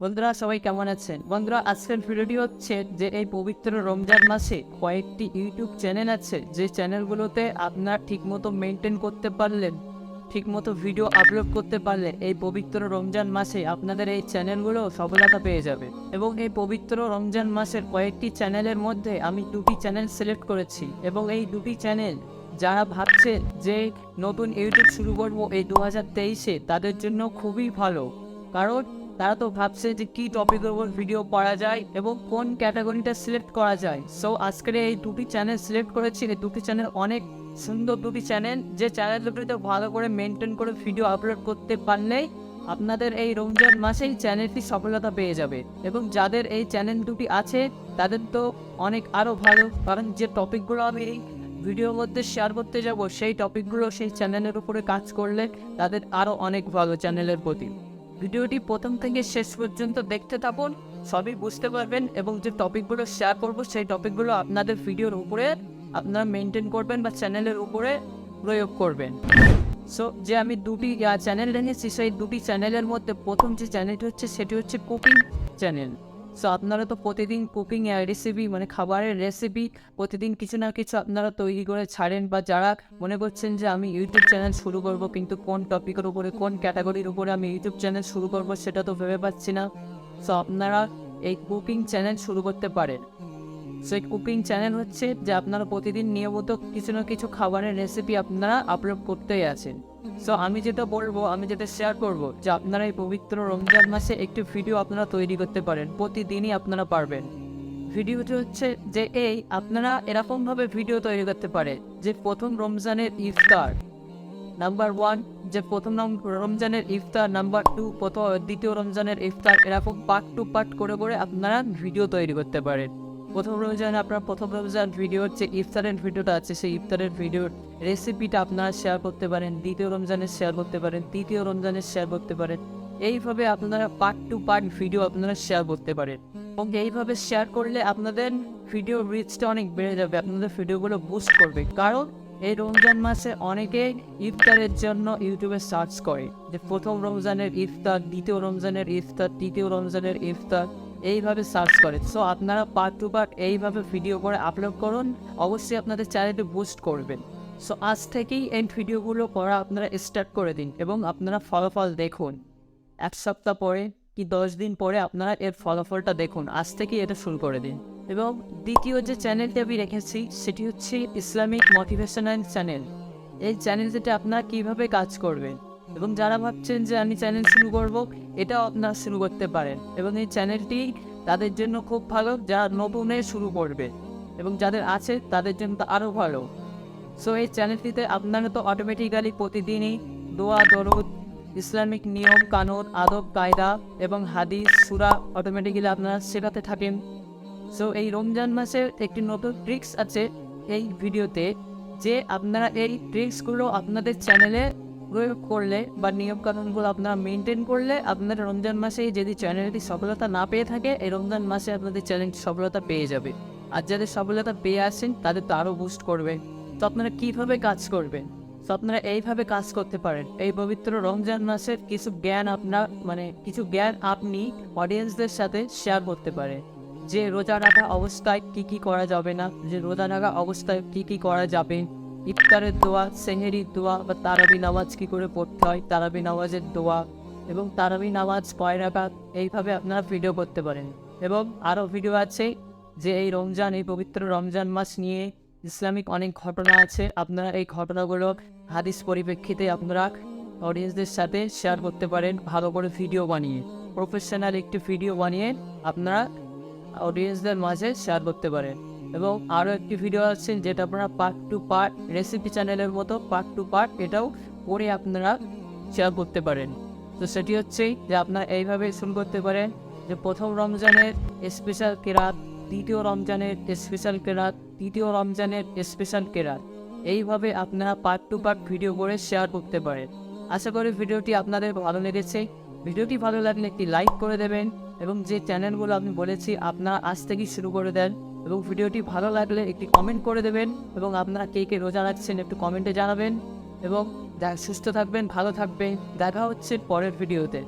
বন্ধুরা সবাই কেমন আছেন? বন্ধুরা আজকের ভিডিওটি হচ্ছে যে এই পবিত্র রমজান মাসে কয়েকটি ইউটিউব চ্যানেল আছে যে চ্যানেলগুলোতে আপনার ঠিকমতো মেনটেন করতে পারলেন, ঠিকমতো ভিডিও আপলোড করতে পারলে এই পবিত্র রমজান মাসে আপনাদের এই চ্যানেলগুলো সফলতা পেয়ে যাবে। এবং এই পবিত্র রমজান মাসের কয়েকটি চ্যানেলের মধ্যে আমি দুটি চ্যানেল সিলেক্ট করেছি এবং এই দুটি চ্যানেল যারা ভাবছেন যে নতুন ইউটিউব শুরু করবো এই 2023-এ তাদের জন্য খুবই ভালো, কারণ তারা তো ভাবছে যে কী টপিকের উপর ভিডিও করা যায় এবং কোন ক্যাটাগরিটা সিলেক্ট করা যায়। সো আজকের এই দুটি চ্যানেল সিলেক্ট করেছি। এই দুটি চ্যানেল অনেক সুন্দর দুটি চ্যানেল, যে চ্যানেল দুটিতে ভালো করে মেনটেন করে ভিডিও আপলোড করতে পারলেই আপনাদের এই রমজান মাসেই চ্যানেলটি সফলতা পেয়ে যাবে। এবং যাদের এই চ্যানেল দুটি আছে তাদের তো অনেক আরও ভালো, কারণ যে টপিকগুলো আমি এই ভিডিওর মধ্যে শেয়ার করতে যাব সেই টপিকগুলো সেই চ্যানেলের উপরে কাজ করলে তাদের আরও অনেক ভালো চ্যানেলের প্রতি। ভিডিওটি প্রথম থেকে শেষ পর্যন্ত দেখতে থাকুন, সবই বুঝতে পারবেন এবং যে টপিকগুলো শেয়ার করব সেই টপিকগুলো আপনাদের ভিডিওর উপরে আপনারা মেনটেন করবেন বা চ্যানেলের উপরে প্রয়োগ করবেন। সো যে আমি দুটি চ্যানেল রেখেছি সেই দুটি চ্যানেলের মধ্যে প্রথম যে চ্যানেলটি হচ্ছে সেটি হচ্ছে কুকিং চ্যানেল। সো আপনারা তো প্রতিদিন কুকিং রেসিপি মানে খাবারের রেসিপি প্রতিদিন কিছু না কিছু আপনারা তৈরি করে ছাড়েন, বা যারা মনে করছেন যে আমি ইউটিউব চ্যানেল শুরু করব কিন্তু কোন টপিকের উপরে কোন ক্যাটাগরির উপরে আমি ইউটিউব চ্যানেল শুরু করব সেটা তো ভেবে পাচ্ছি না। সো আপনারা এই কুকিং চ্যানেল শুরু করতে পারেন। সো এই কুকিং চ্যানেল হচ্ছে যে আপনারা প্রতিদিন নিয়মিত কিছু না কিছু খাবারের রেসিপি আপনারা আপলোড করতেই আছেন। সো আমি যেটা বলবো, আমি যেটা শেয়ার করব যে আপনারা এই পবিত্র রমজান মাসে একটি ভিডিও আপনারা তৈরি করতে পারেন, প্রতিদিনই আপনারা পারবেন। ভিডিওটি হচ্ছে যে এই আপনারা এরকমভাবে ভিডিও তৈরি করতে পারে যে প্রথম রমজানের ইফতার নাম্বার 1, যে প্রথম রমজানের ইফতার নাম্বার 2, দ্বিতীয় রমজানের ইফতার, এরকম পার্ট টু পার্ট করে করে আপনারা ভিডিও তৈরি করতে পারেন। প্রথম রমজানে আপনার প্রথম রমজান ভিডিওর যে ইফতারের ভিডিওটা আছে সেই ইফতারের ভিডিওর রেসিপিটা আপনারা শেয়ার করতে পারেন, দ্বিতীয় রমজানের শেয়ার করতে পারেন, তৃতীয় রমজানের শেয়ার করতে পারেন। এইভাবে আপনারা পার্ট টু পার্ট ভিডিও আপনারা শেয়ার করতে পারেন এবং এইভাবে শেয়ার করলে আপনাদের ভিডিও রিচটা অনেক বেড়ে যাবে, আপনাদের ভিডিওগুলো বুস্ট করবে। কারণ এই রমজান মাসে অনেকে ইফতারের জন্য ইউটিউবে সার্চ করে যে প্রথম রমজানের ইফতার, দ্বিতীয় রমজানের ইফতার, তৃতীয় রমজানের ইফতার, এইভাবে সার্চ করে। সো আপনারা পার্ট টু পার্ট এইভাবে ভিডিও করে আপলোড করুন, অবশ্যই আপনাদের চ্যানেলটি বুস্ট করবেন। সো আজ থেকেই এই ভিডিওগুলো করা আপনারা স্টার্ট করে দিন এবং আপনারা ফলাফল দেখুন। 1 সপ্তাহ পরে কি 10 দিন পরে আপনারা এর ফলাফলটা দেখুন, আজ থেকেই এটা শুরু করে দিন। এবং দ্বিতীয় যে চ্যানেলটি আমি রেখেছি সেটি হচ্ছে ইসলামিক মোটিভেশনাল চ্যানেল। এই চ্যানেলটিতে আপনারা কীভাবে কাজ করবেন এবং যারা ভাবছেন যে আমি চ্যানেল শুরু করব এটাও আপনারা শুরু করতে পারেন। এবং এই চ্যানেলটি তাদের জন্য খুব ভালো যারা নতুনে শুরু করবে এবং যাদের আছে তাদের জন্য তো আরও ভালো। সো এই চ্যানেলটিতে আপনারা তো অটোমেটিক্যালি প্রতিদিনই দোয়া, দরুদ, ইসলামিক নিয়ম কানুন, আদব কায়দা এবং হাদিস, সূরা অটোমেটিক্যালি আপনারা শেখাতে থাকেন। সো এই রমজান মাসের একটি নতুন ট্রিক্স আছে এই ভিডিওতে, যে আপনারা এই ট্রিক্সগুলো আপনাদের চ্যানেলে প্রয়োগ করলে বা নিয়মকানুনগুলো আপনারা মেনটেন করলে আপনার রমজান মাসে যদি চ্যানেলটি সফলতা না পেয়ে থাকে এই রমজান মাসে আপনাদের চ্যানেলটি সফলতা পেয়ে যাবে। আর যাদের সফলতা পেয়ে আসেন তাদের তো আরও বুস্ট করবে। তো আপনারা কীভাবে কাজ করবেন? তো আপনারা এইভাবে কাজ করতে পারেন। এই পবিত্র রমজান মাসের কিছু জ্ঞান কিছু জ্ঞান আপনি অডিয়েন্সদের সাথে শেয়ার করতে পারেন। যে রোজা রাখা অবস্থায় কী করা যাবে না, যে রোজা রাখা অবস্থায় কী করা যাবে, ইফতারের দোয়া, সেহেরির দোয়া বা তারাবি নামাজ কী করে পড়তে হয়, তারাবি নামাজের দোয়া এবং তারাবি নামাজ কয় রাকাত, এইভাবে আপনারা ভিডিও করতে পারেন। এবং আরও ভিডিও আছে যে এই পবিত্র রমজান মাস নিয়ে ইসলামিক অনেক ঘটনা আছে, আপনারা এই ঘটনাগুলো হাদিস পরিপ্রেক্ষিতে আপনারা অডিয়েন্সদের সাথে শেয়ার করতে পারেন। ভালো করে ভিডিও বানিয়ে, প্রফেশনাল একটি ভিডিও বানিয়ে আপনারা অডিয়েন্সদের মাঝে শেয়ার করতে পারেন। এবং আরও একটি ভিডিও আছে যেটা আপনারা পার্ট টু পার্ট রেসিপি চ্যানেলের মতো পার্ট টু পার্ট এটাও করে আপনারা শেয়ার করতে পারেন। তো সেটি হচ্ছে যে আপনারা এইভাবে শুরু করতে পারেন যে প্রথম রমজানের স্পেশাল কেরাত, দ্বিতীয় রমজানের স্পেশাল কেরাত, তৃতীয় রমজানের স্পেশাল কেরাত, এইভাবে আপনারা পার্ট টু পার্ট ভিডিও করে শেয়ার করতে পারেন। আশা করি ভিডিওটি আপনাদের ভালো লেগেছে। ভিডিওটি ভালো লাগলে একটি লাইক করে দেবেন এবং যে চ্যানেলগুলো আমি বলেছি আপনারা আজ থেকেই শুরু করে দেন। এবং ভিডিওটি ভালো লাগলে একটি কমেন্ট করে দেবেন এবং আপনারা কে রোজা রাখছেন একটু কমেন্টে জানাবেন। এবং সুস্থ থাকবেন, ভালো থাকবেন। দেখা হচ্ছে পরের ভিডিওতে।